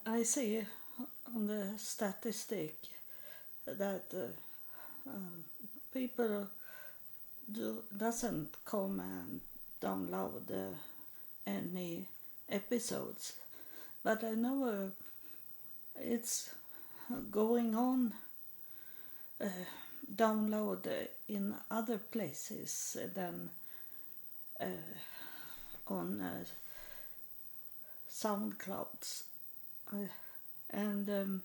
I see on the statistic that people doesn't come and download any episodes, but I know it's going on download in other places than on SoundClouds. And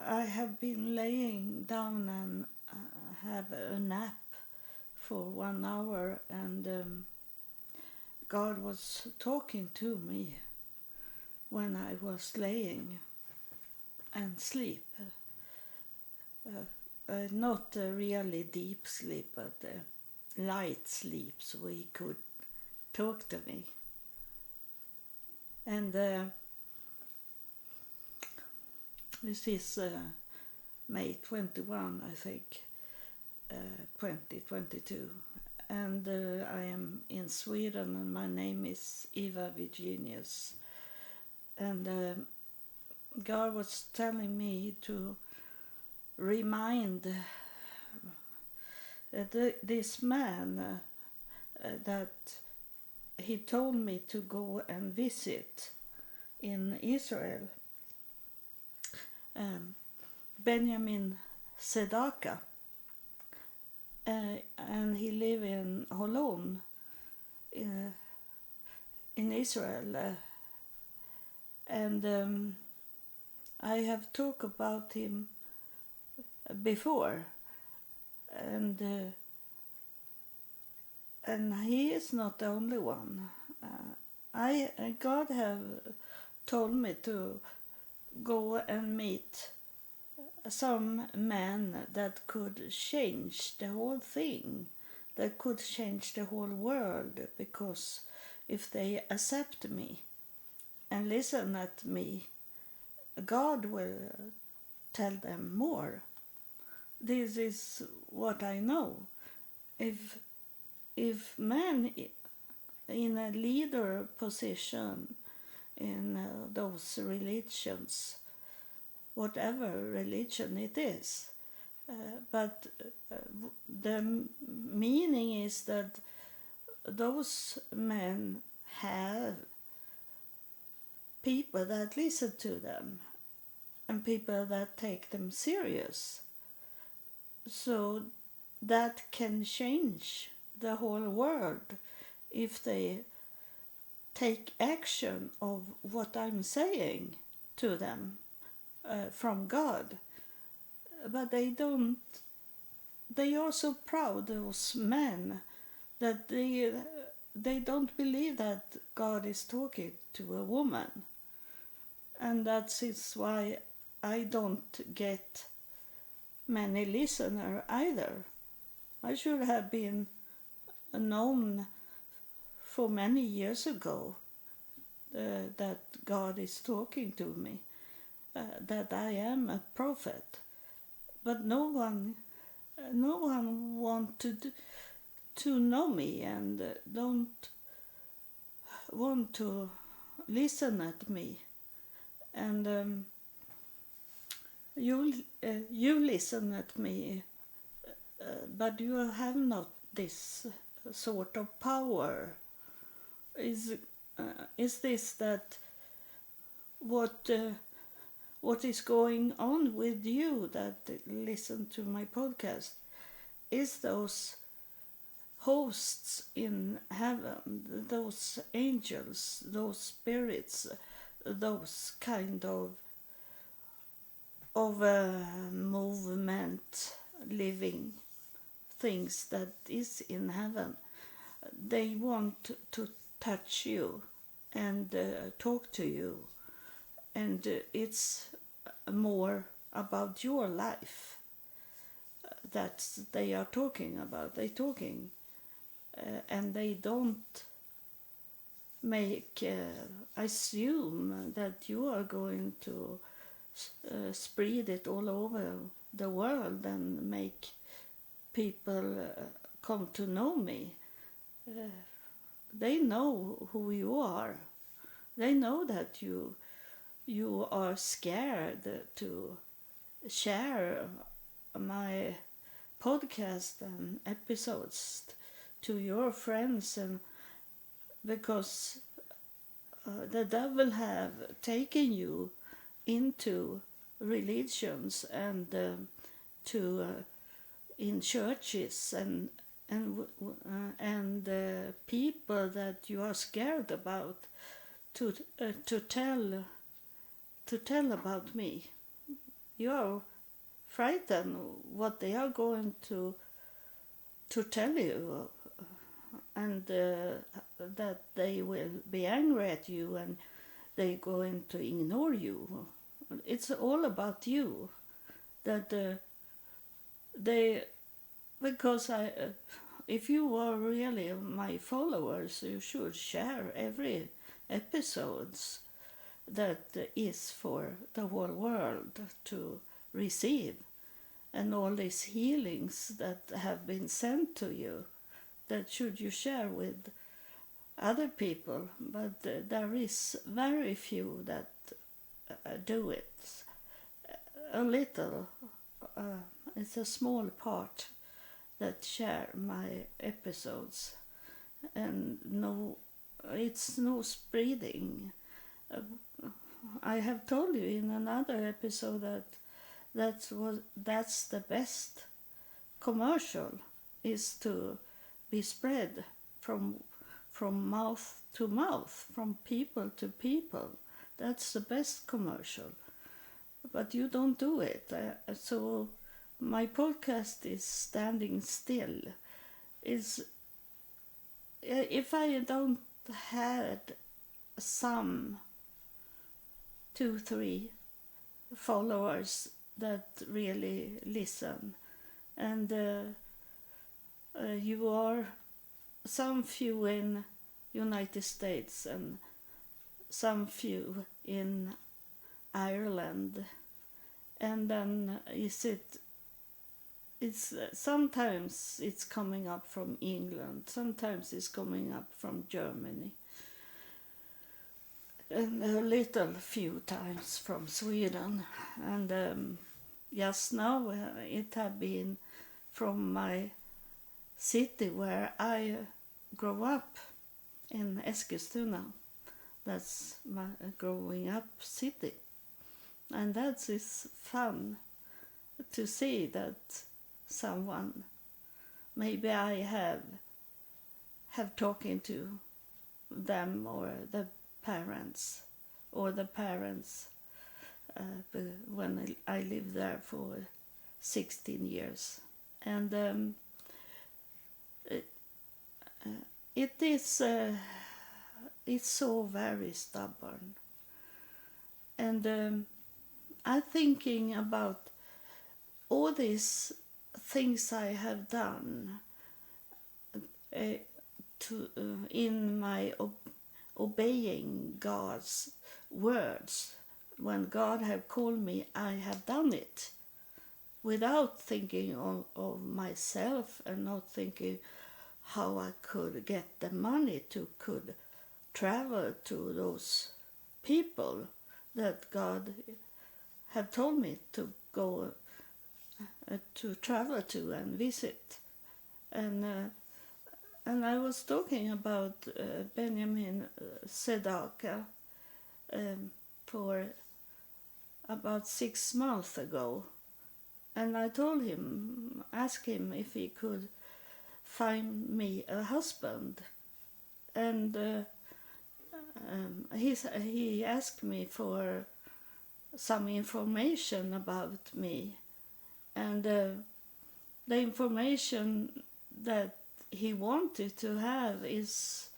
I have been laying down and have a nap for 1 hour, and God was talking to me when I was laying and sleep. Not a really deep sleep, but light sleep, so he could talk to me. And this is May 21, I think, 2022. And I am in Sweden, and my name is Eva Virginius. And God was telling me to remind this man that he told me to go and visit in Israel, Benjamin Sedaka, and he live in Holon in Israel, and I have talked about him before, and he is not the only one. God have told me to go and meet some man that could change the whole thing, that could change the whole world, because if they accept me and listen at me, God will tell them more. This is what I know. If men in a leader position in those religions, whatever religion it is, but the meaning is that those men have people that listen to them and people that take them serious, so that can change the whole world if they take action of what I'm saying to them from God. But they don't. They are so proud, those men, that they don't believe that God is talking to a woman, and that is why I don't get many listeners either. I should have been known for many years ago that God is talking to me, that I am a prophet, but no one wanted to know me and don't want to listen at me. And you listen at me, but you have not this sort of power. Is this that what is going on with you that listen to my podcast? Is those hosts in heaven, those angels, those spirits, those kind of movement, living things that is in heaven, they want to touch you and talk to you, and it's more about your life that they are talking about. And they don't make assume that you are going to spread it all over the world and make people come to know me. They know who you are. They know that you you are scared to share my podcast and episodes to your friends, and because the devil have taken you into religions and to in churches and people that you are scared about to tell about me. You are frightened what they are going to tell you, and that they will be angry at you and they're going to ignore you. It's all about you. That they, because if you are really my followers, you should share every episodes that is for the whole world to receive, and all these healings that have been sent to you, that should you share with other people. But there is very few that do it. A little, it's a small part that share my episodes, and no, it's no spreading. I have told you in another episode that that's the best commercial, is to be spread from mouth to mouth, from people to people. That's the best commercial. But you don't do it. So my podcast is standing still. Is if I don't had some 2-3 followers that really listen, and you are some few in United States and some few in Ireland, and then it's sometimes it's coming up from England, sometimes it's coming up from Germany, and a little few times from Sweden, and just now it have been from my city where I grew up in Eskilstuna. That's my growing up city, and that is fun to see that someone, maybe I have talking to them, or the parents when I lived there for 16 years, and it is it's so very stubborn, and I'm thinking about all these things I have done in my obeying God's words. When God have called me, I have done it without thinking of myself, and not thinking how I could get the money to could travel to those people that God have told me to go to travel to and visit. And I was talking about Benjamin Sedaka for about 6 months ago, and I told him, asked him if he could find me a husband, and he asked me for some information about me, and the information that he wanted to have is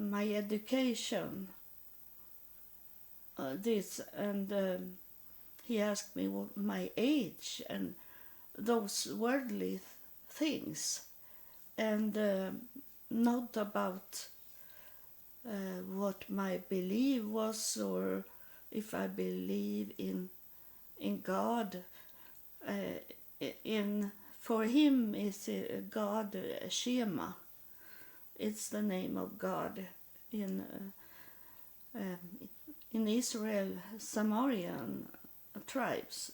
my education, and he asked me what my age and those worldly things, and not about what my belief was, or if I believe in God. For him is God Shema. It's the name of God in in Israel, Samarian tribes,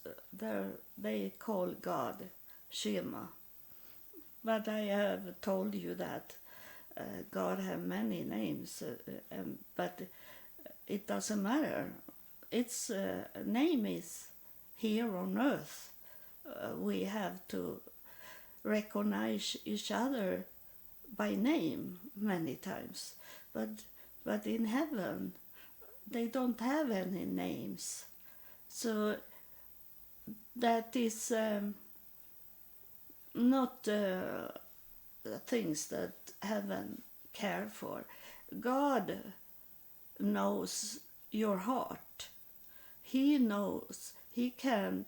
they call God Shema. But I have told you that God have many names, but it doesn't matter. Its name is here on earth. We have to recognize each other by name many times, but in heaven they don't have any names, so that is not things that heaven care for. God knows your heart. He knows. He can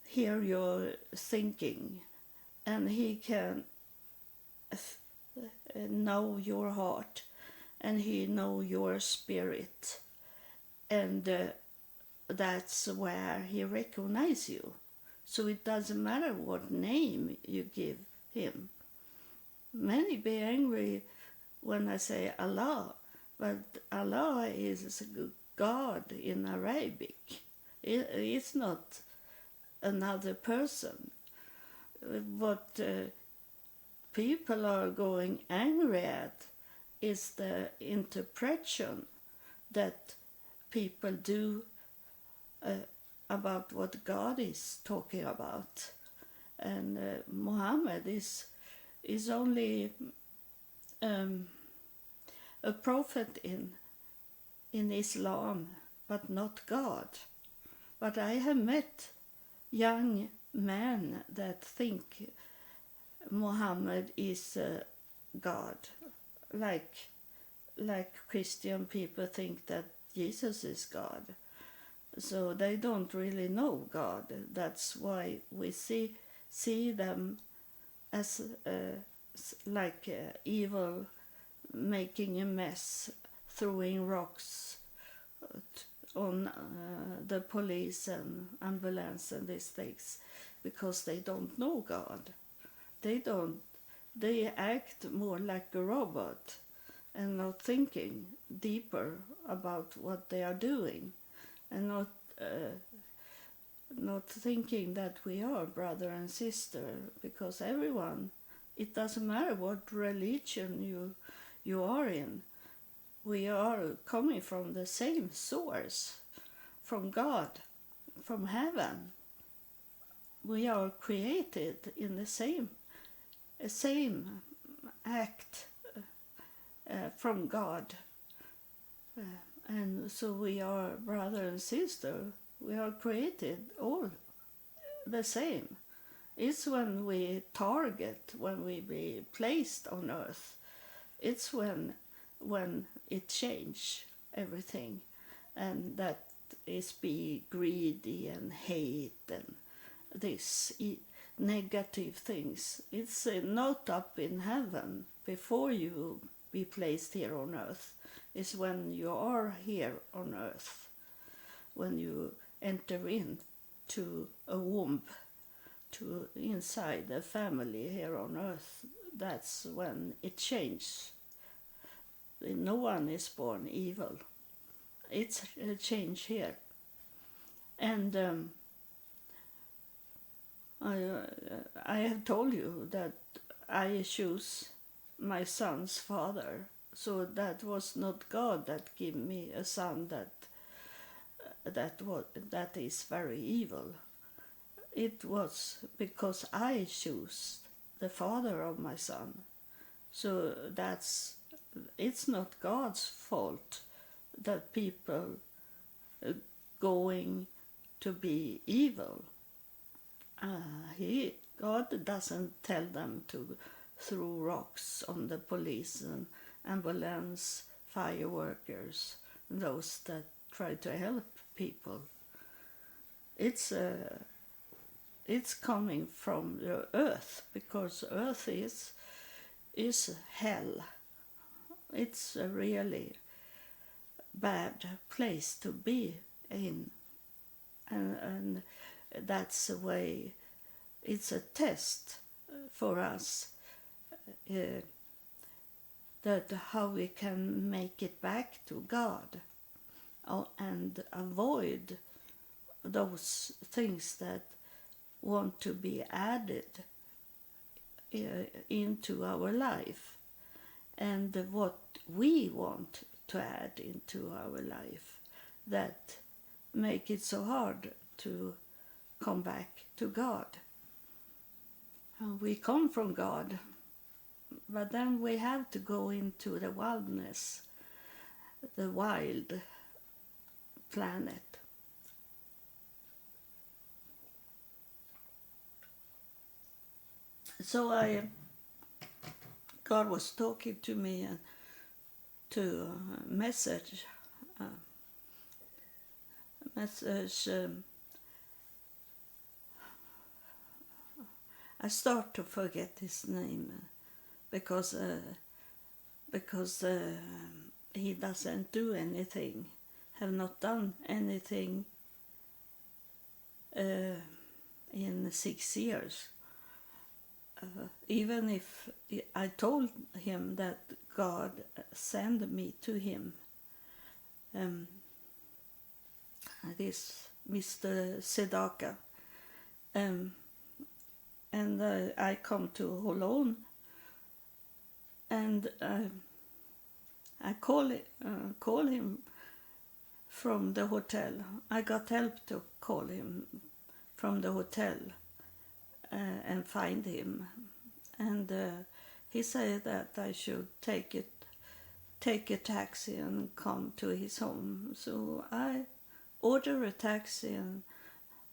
hear your thinking, and he can know your heart, and he know your spirit, and that's where he recognizes you. So it doesn't matter what name you give him. Many be angry when I say Allah, but Allah is God in Arabic. It's not another person. What people are going angry at is the interpretation that people do about what God is talking about. And Muhammad is only a prophet in Islam, but not God. But I have met young men that think Muhammad is God, like Christian people think that Jesus is God. So they don't really know God. That's why we see them as like evil, making a mess, throwing rocks on the police and ambulance and these things, because they don't know God. They act more like a robot and not thinking deeper about what they are doing, and not thinking that we are brother and sister, because everyone, it doesn't matter what religion you are in, we are coming from the same source, from God, from heaven. We are created in the same act from God, and so we are brother and sister. We are created all the same. It's when we target, when we be placed on earth, it's when it change everything, and that is be greedy and hate and this negative things. It's not up in heaven before you be placed here on earth. It's when you are here on earth, when you enter into a womb, to inside a family here on earth. That's when it changes. No one is born evil. It's a change here. And I have told you that I choose my son's father, so that was not God that gave me a son that is very evil. It was because I choose the father of my son. So it's not God's fault that people going to be evil. God doesn't tell them to throw rocks on the police and ambulance, fire workers, those that try to help people. It's coming from the earth, because earth is hell. It's a really bad place to be in, and that's the way. It's a test for us, that how we can make it back to God. and avoid those things that want to be added into our life, and what we want to add into our life that make it so hard to come back to God. We come from God, but then we have to go into the wilderness, the wild planet. So God was talking to me to message. I start to forget his name because he doesn't do anything, have not done anything in 6 years. Even if I told him that God sent me to him, this Mr. Sedaka, and I come to Holon, and I call him from the hotel. I got help to call him from the hotel and find him, and he said that I should take a taxi and come to his home. So I ordered a taxi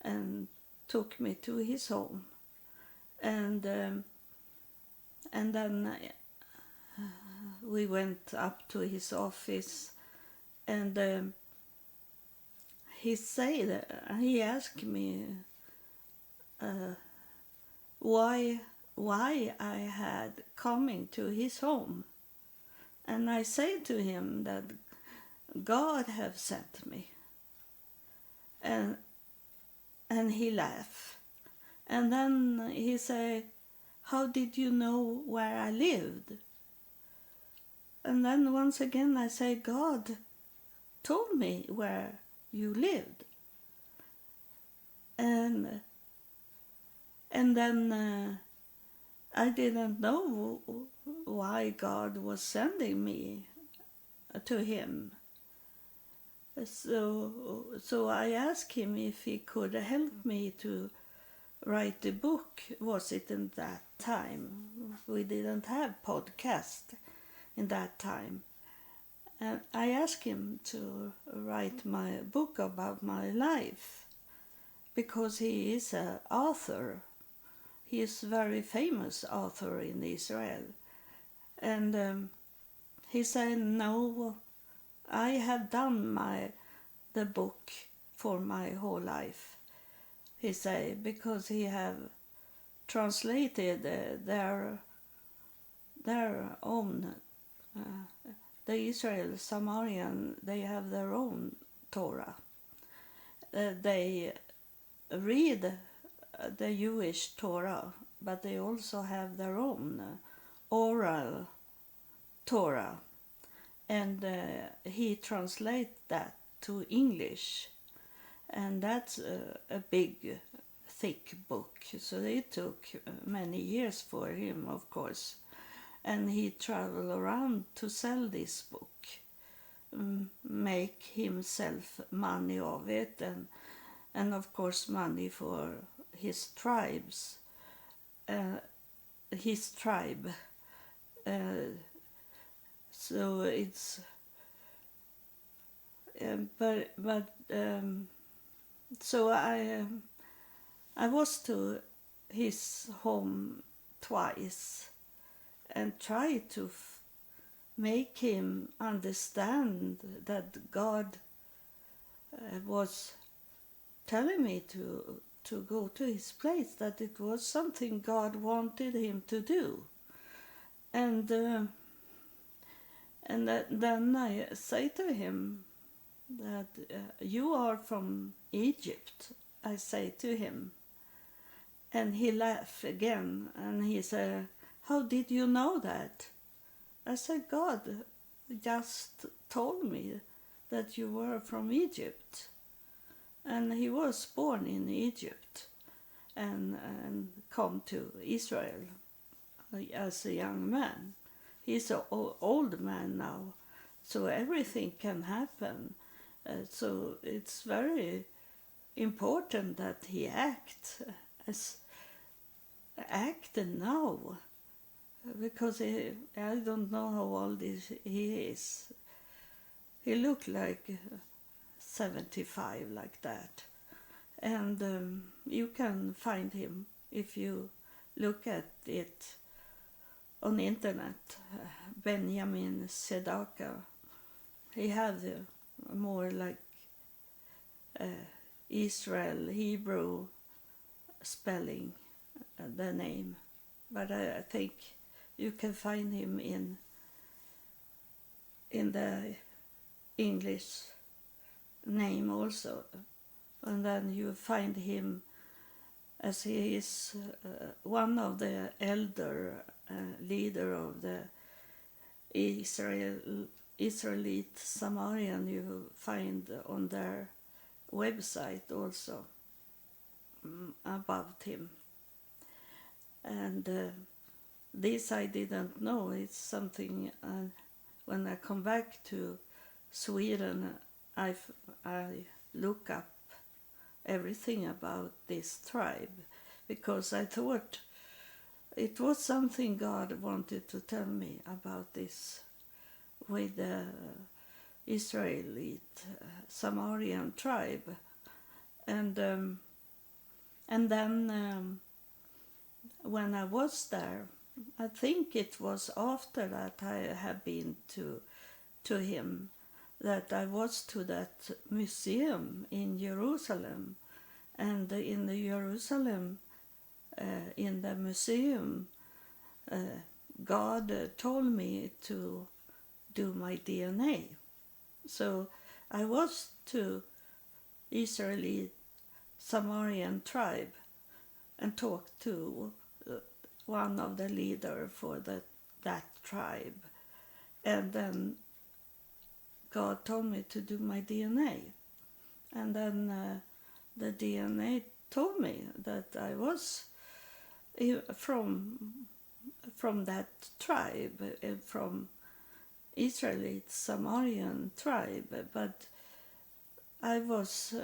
and took me to his home, and then we went up to his office, and he asked me why I had coming to his home, and I said to him that God have sent me, and he laughed, and then he said, "How did you know where I lived?" And then once again I say, "God told me where you lived." And then I didn't know why God was sending me to him. So I asked him if he could help me to write a book. Was it in that time? We didn't have podcast in that time. And I asked him to write my book about my life, because he is an author. He is a very famous author in Israel. And he said, "No, I have done the book for my whole life," he said, because he have translated their own, the Israel Samarian, they have their own Torah. They read the Jewish Torah, but they also have their own oral Torah, and he translates that to English, and that's a big, thick book. So it took many years for him, of course, and he traveled around to sell this book, make himself money of it, and of course money for his tribes, his tribe. So it's so I was to his home twice and tried to make him understand that God was telling me to go to his place, that it was something God wanted him to do. And then I say to him that you are from Egypt, I say to him. And he laughed again, and he said, "How did you know that?" I said, "God just told me that you were from Egypt. And he was born in Egypt and come to Israel as a young man. He's an old man now, so everything can happen. So it's very important that he acted now, because I don't know how old he is. He looked like 75, like that. And you can find him if you look at it on the internet. Benjamin Sedaka. He had more like Israel Hebrew spelling, the name, but I think you can find him in the English name also, and then you find him as he is one of the elder leader of the Israelite Samarian. You find on their website also about him. And this I didn't know. It's something when I come back to Sweden, I look up everything about this tribe, because I thought it was something God wanted to tell me about this with the Israelite Samarian tribe. And then when I was there, I think it was after that I have been to him, that I was to that museum in Jerusalem. And in the Jerusalem, in the museum, God told me to do my DNA. So I was to Israeli Samarian tribe and talked to one of the leader for that tribe. And then God told me to do my DNA. And then the DNA told me that I was from that tribe, from Israelite Samarian tribe, but I was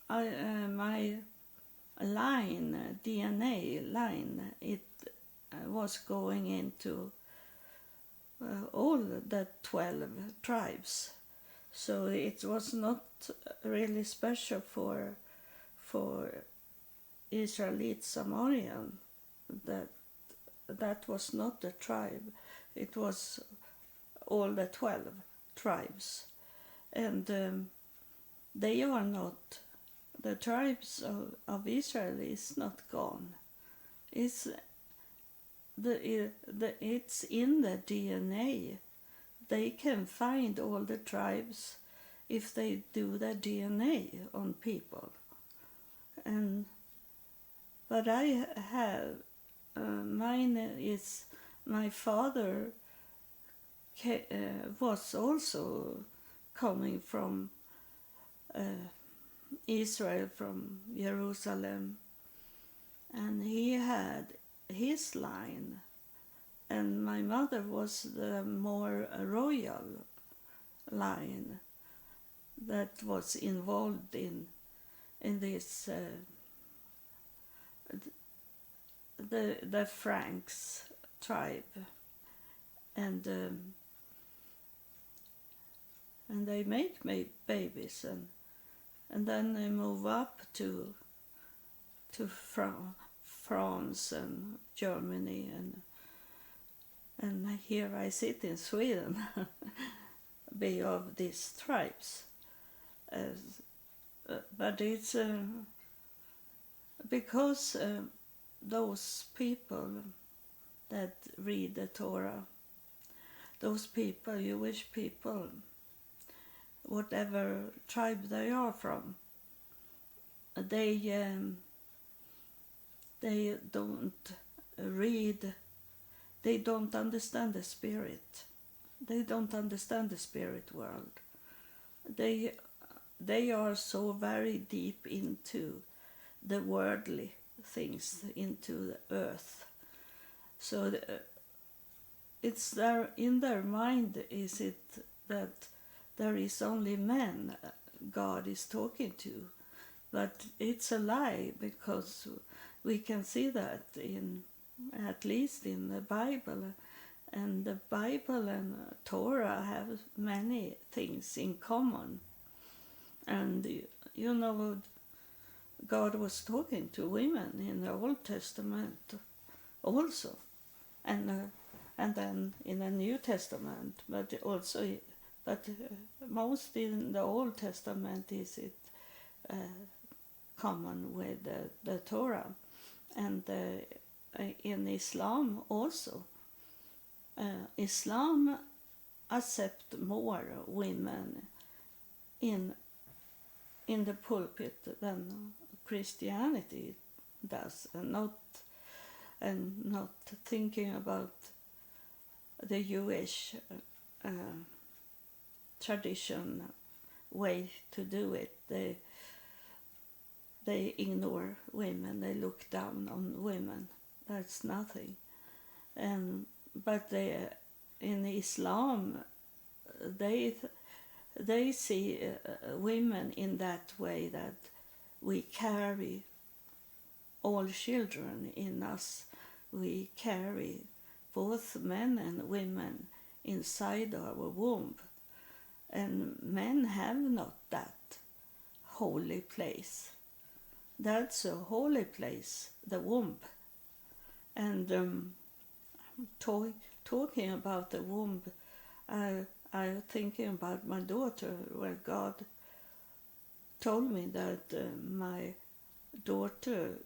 my line, DNA line, it was going into all the 12 tribes. So it was not really special for Israelite Samarian. That was not the tribe. It was all the 12 tribes. And they are not, the tribes of Israel is not gone. It's in the DNA. They can find all the tribes if they do the DNA on people. But I have, mine is, my father was also coming from Israel, from Jerusalem, and he had his line, and my mother was the more royal line that was involved in this the Franks tribe, and they make babies, and then they move up to France and Germany, and here I sit in Sweden, be of these tribes. But it's because those people that read the Torah, those people, Jewish people, whatever tribe they are from, they don't read, they don't understand the spirit. They don't understand the spirit world. They they are so very deep into the worldly things, into the earth. So it's there in their mind. Is it that there is only men God is talking to? But it's a lie, because we can see that in, at least in the Bible, and the Bible and Torah have many things in common. And you know, God was talking to women in the Old Testament also, and then in the New Testament, but also, but most in the Old Testament is it common with the Torah, and in Islam also. Islam accept more women in the pulpit than Christianity does, and not thinking about the Jewish tradition way to do it. They ignore women. They look down on women. That's nothing. But in Islam, they see women in that way, that we carry all children in us. We carry both men and women inside our womb. And men have not that holy place. That's a holy place, the womb. And talking about the womb, I'm thinking about my daughter, where God told me that my daughter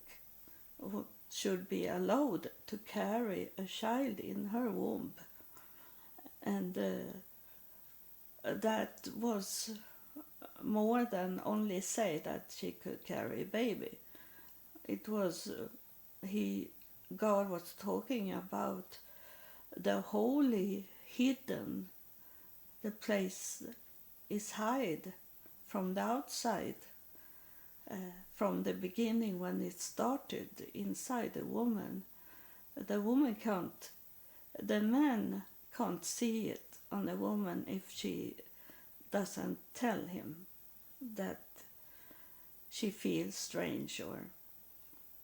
should be allowed to carry a child in her womb. And that was more than only say that she could carry a baby. It was, God was talking about the holy hidden, the place is hide from the outside, from the beginning when it started inside the woman. The man can't see it on a woman if she doesn't tell him that she feels strange, or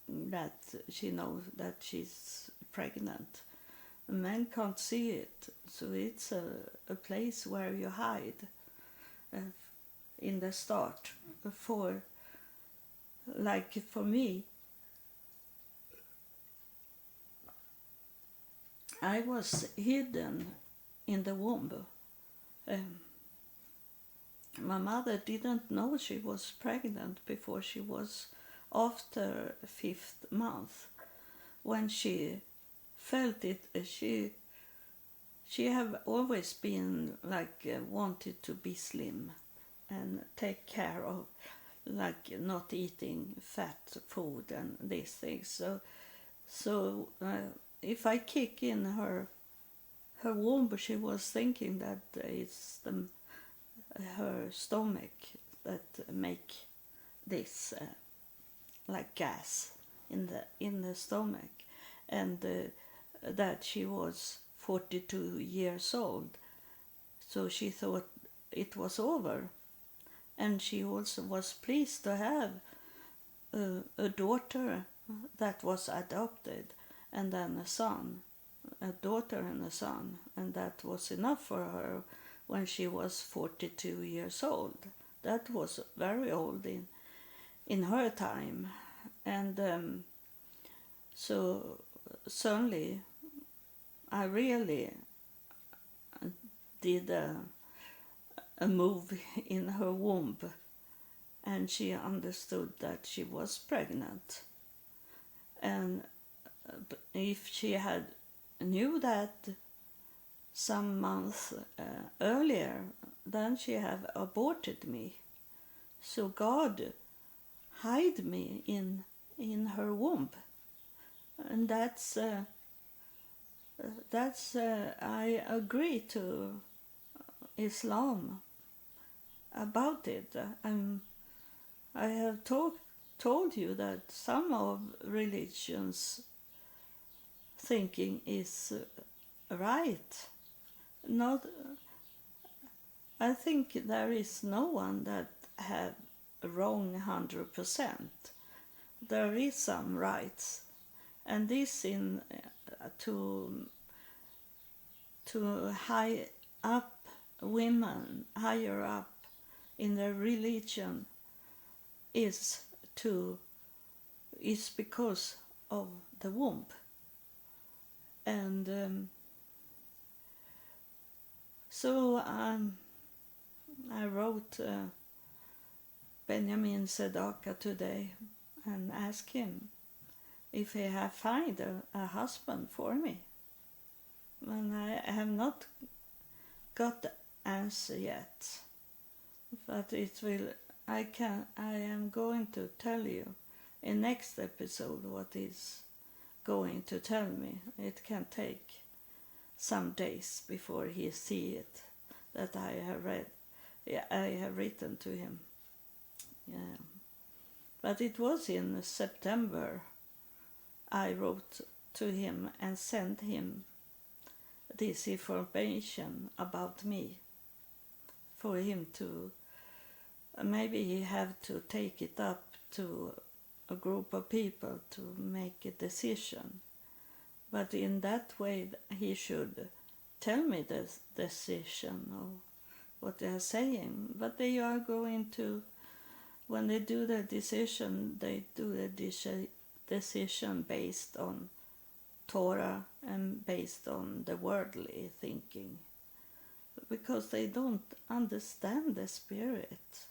that she knows that she's pregnant. A man can't see it, so it's a place where you hide in the start. Like for me, I was hidden in the womb. My mother didn't know she was pregnant before she was after 5th month. When she felt it, she have always been like wanted to be slim and take care of, like not eating fat food and these things. So if I kick in her womb, she was thinking that it's her stomach that make this like gas in the stomach, and that she was 42 years old. So she thought it was over, and she also was pleased to have a daughter that was adopted, and then a daughter and a son, and that was enough for her when she was 42 years old. That was very old in her time. And so suddenly I really did a move in her womb, and she understood that she was pregnant. And if she had knew that some months earlier, then she have aborted me. So God hid me in her womb, and that's I agree to Islam about it. I have told you that some of religions thinking is right. Not, I think there is no one that have wrong 100%. There is some rights, and this in to high up women higher up in the religion is because of the womb. And so I wrote Benjamin Sedaka today and asked him if he have found a husband for me. And I have not got the answer yet, but it will. I am going to tell you in next episode what is going to tell me. It can take some days before he see it that I have read. Yeah, I have written to him. Yeah, but it was in September. I wrote to him and sent him this information about me for him to maybe he have to take it up to a group of people to make a decision, but in that way he should tell me the decision of what they are saying. But they are going to, when they do the decision, they do the decision based on Torah and based on the worldly thinking, because they don't understand the spirit.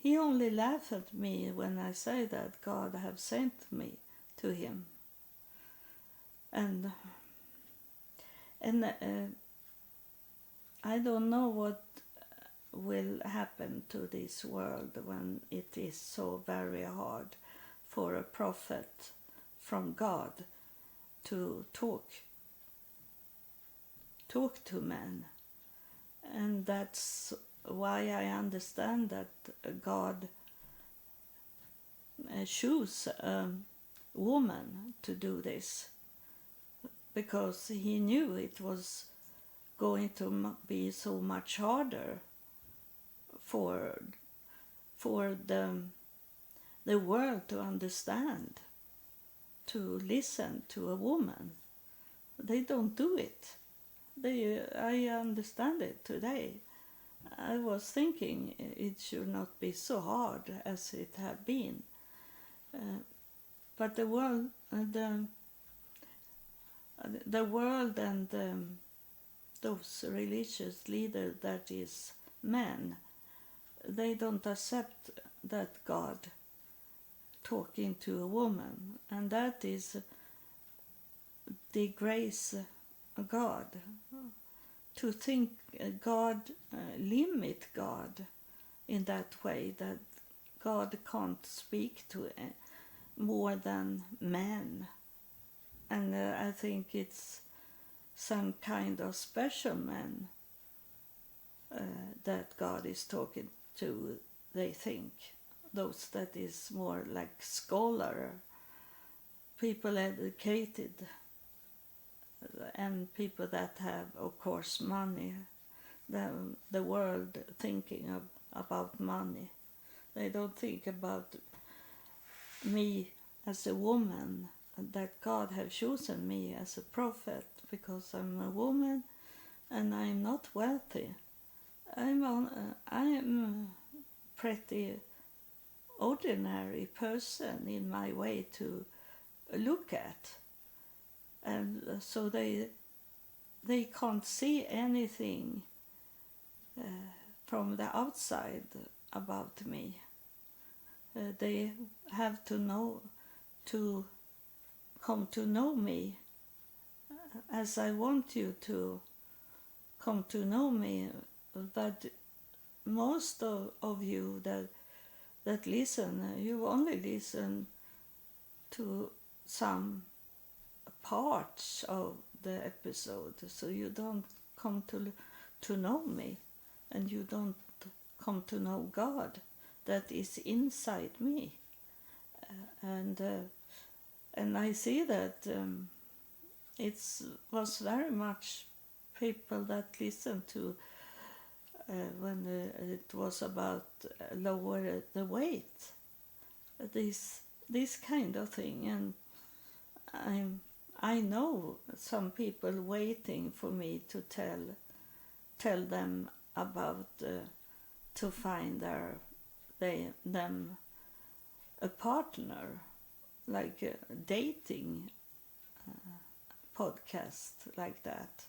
He only laughs at me when I say that God have sent me to him. And I don't know what will happen to this world when it is so very hard for a prophet from God to talk to men. And that's why I understand that God chose a woman to do this, because he knew it was going to be so much harder for the world to understand, to listen to a woman. They don't do it. I understand it today. I was thinking it should not be so hard as it had been, but the world and those religious leaders that is men, they don't accept that God talking to a woman, and that is disgrace God. To think God, limit God in that way, that God can't speak to more than men. And I think it's some kind of special men that God is talking to, they think. Those that is more like scholar, people educated, and people that have, of course, money. The world thinking about money. They don't think about me as a woman, that God have chosen me as a prophet because I'm a woman and I'm not wealthy. I'm pretty ordinary person in my way to look at. And so they can't see anything from the outside about me. They have to come to know me as I want you to come to know me. But most of you that listen, you only listen to some parts of the episode, so you don't come to know me, and you don't come to know God that is inside me. And I see that it was very much people that listened to when it was about lower the weight, this kind of thing. And I know some people waiting for me to tell them about to find them a partner, like a dating podcast like that.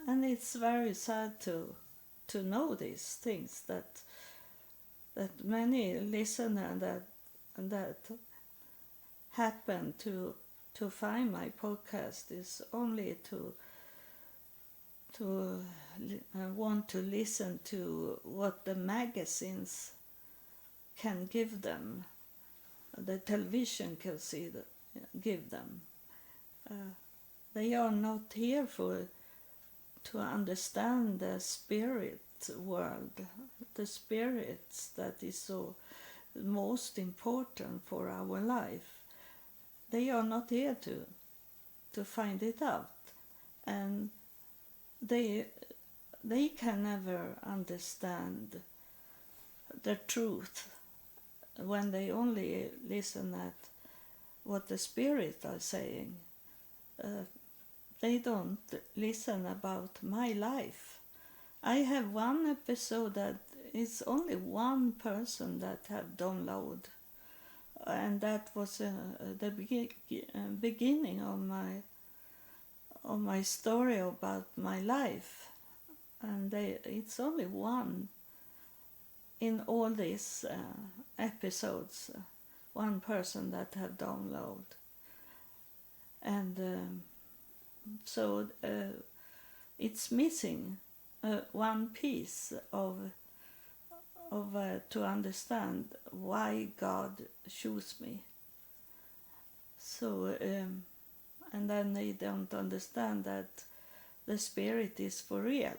And it's very sad to know these things, that many listeners that happen to find my podcast is only to want to listen to what the magazines can give them, the television can give them. They are not here to understand the spirit world, the spirits that is so most important for our life. They are not here to find it out, and they can never understand the truth when they only listen at what the spirits are saying. They don't listen about my life. I have one episode that is only one person that have downloaded, and that was the beginning of my story about my life. And it's only one in all these episodes, one person that have downloaded. And so it's missing one piece of to understand why God chose me. So and then they don't understand that the spirit is for real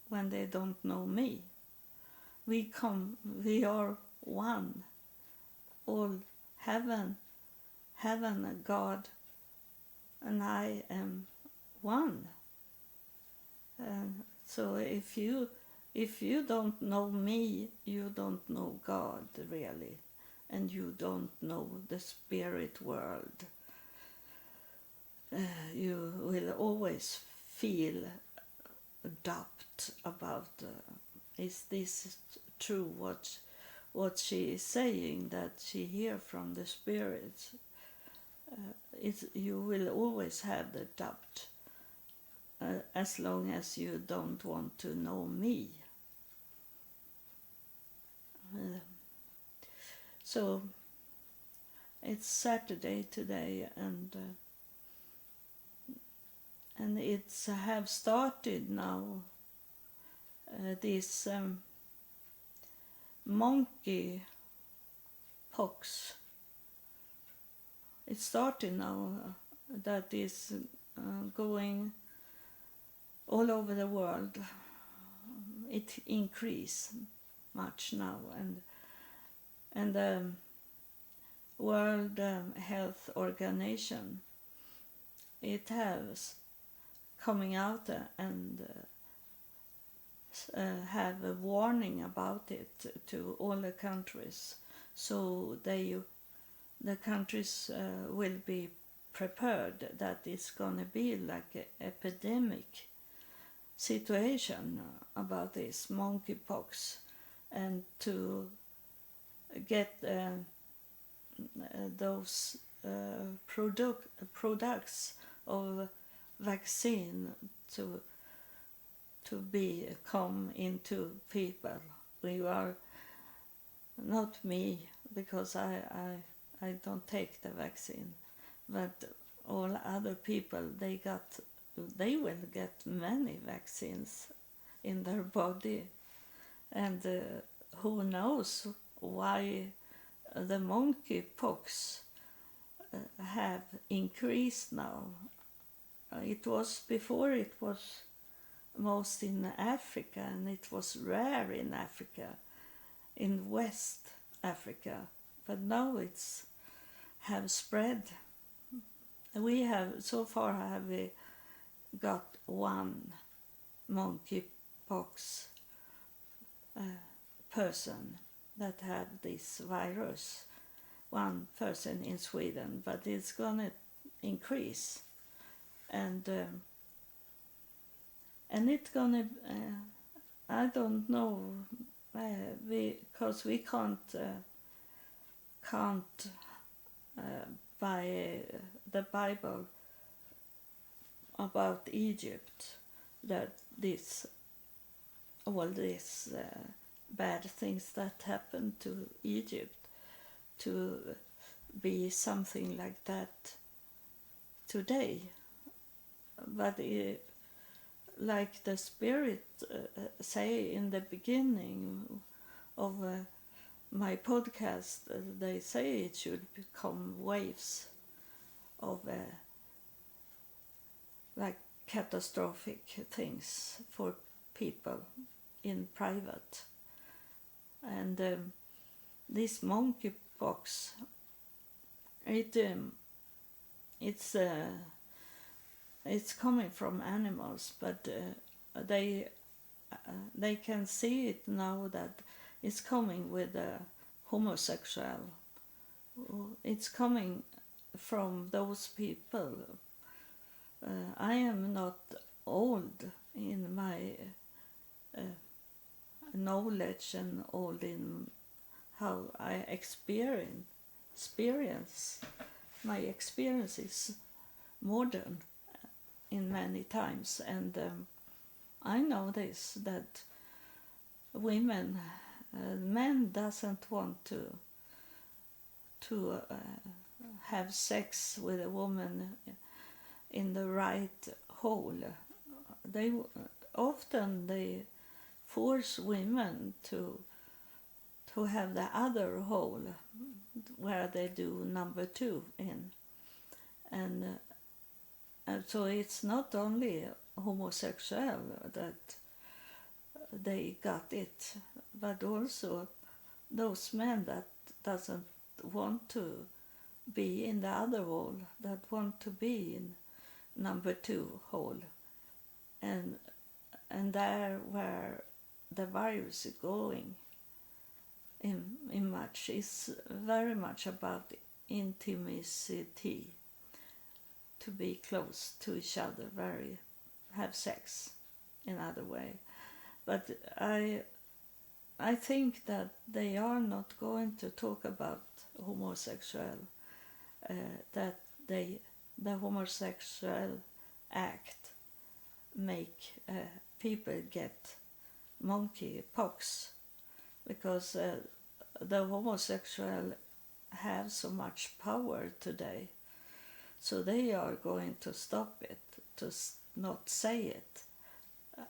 when they don't know me. We are one, all heaven, God, and I am one. And so if you don't know me, you don't know God really, and you don't know the spirit world. You will always feel doubt about is this true what she is saying, that she hear from the spirits. You will always have the doubt as long as you don't want to know me. So it's Saturday today, and it's have started now this Monkeypox. It started now, that is going all over the world. It increase much now, and the World Health Organization, it has coming out and have a warning about it to all the countries, so the countries will be prepared that it's going to be like an epidemic situation about this monkeypox, and to get those products of vaccine to come into people. We are not me, because I don't take the vaccine, but all other people, they will get many vaccines in their body, and who knows why the monkeypox have increased now. It was before, it was most in Africa, and it was rare in Africa, in West Africa, but now it's have spread. We have so far have we got one monkeypox person that had this virus, one person in Sweden, but it's gonna increase, and it's gonna I don't know, because we can't by the Bible about Egypt, that all these bad things that happened to Egypt to be something like that today. But like the Spirit say in the beginning of my podcast, they say it should become waves of like catastrophic things for people in private. And this monkeypox, it's coming from animals, but they can see it now that it's coming with a homosexual. It's coming from those people. I am not old in my knowledge and old in how I experience. My experience is modern in many times, and I know this, that women, men doesn't want to have sex with a woman in the right hole. They often force women to have the other hole where they do number 2 in, and so it's not only homosexual that they got it, but also those men that doesn't want to be in the other hole, that want to be in number 2 hole, and there where the virus is going in much is very much about intimacy, to be close to each other, have sex in other way. But I think that they are not going to talk about homosexual, that the homosexual act make people get monkeypox, because the homosexual have so much power today, so they are going to stop it, to not say it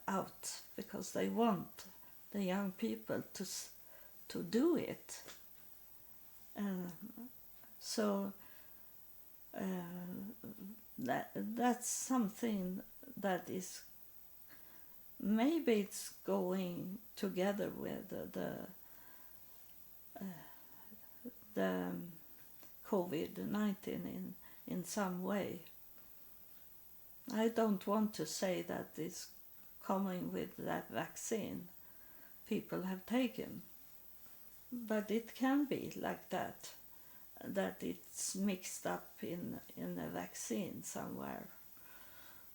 out, because they want the young people to do it. So that's something that is, maybe it's going together with the COVID-19 in some way. I don't want to say that it's coming with that vaccine people have taken, but it can be like that it's mixed up in a vaccine somewhere.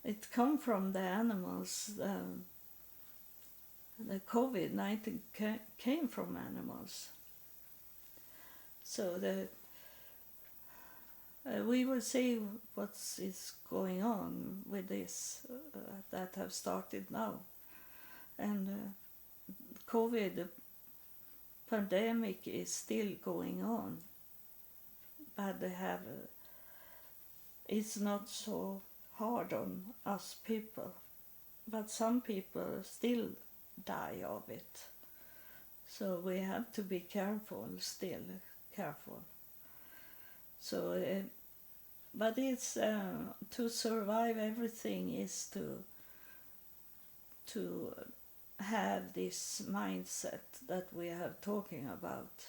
It come from the animals. The COVID-19 came from animals. So we will see what is going on with this that have started now. And COVID pandemic is still going on, but it's not so hard on us people, but some people still die of it. So we have to be careful, still careful. So But it's to survive everything is to have this mindset that we are talking about,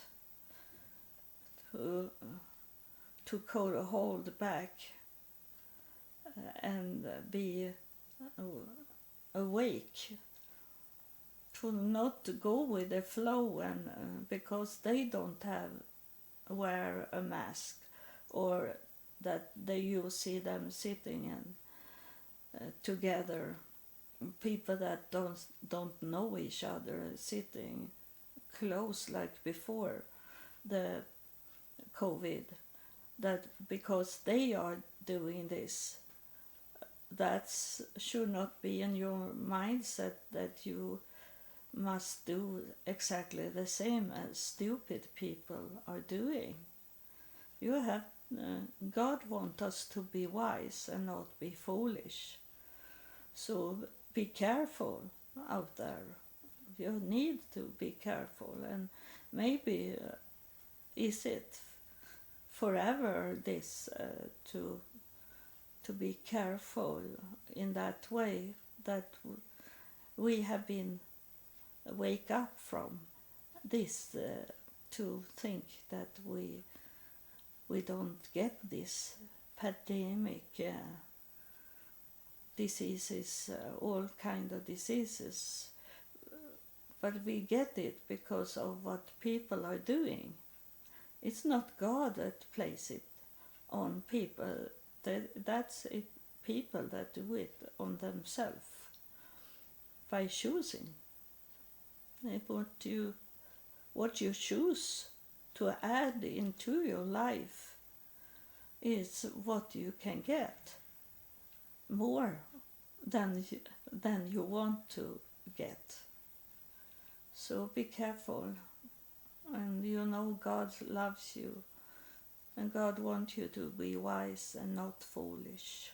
to hold back and be awake, to not go with the flow, and because they don't wear a mask, or that you see them sitting and together, people that don't know each other sitting close like before the COVID, that because they are doing this, that should not be in your mindset that you must do exactly the same as stupid people are doing. You have God wants us to be wise and not be foolish. So be careful out there. You need to be careful, and maybe is it forever this to be careful in that way, that we have been wake up from this, to think that we don't get this pandemic diseases, all kind of diseases, but we get it because of what people are doing. It's not God that places it on people. That's it, people that do it on themselves by choosing. What you choose to add into your life is what you can get, more than you want to get. So be careful, and God loves you, and God wants you to be wise and not foolish.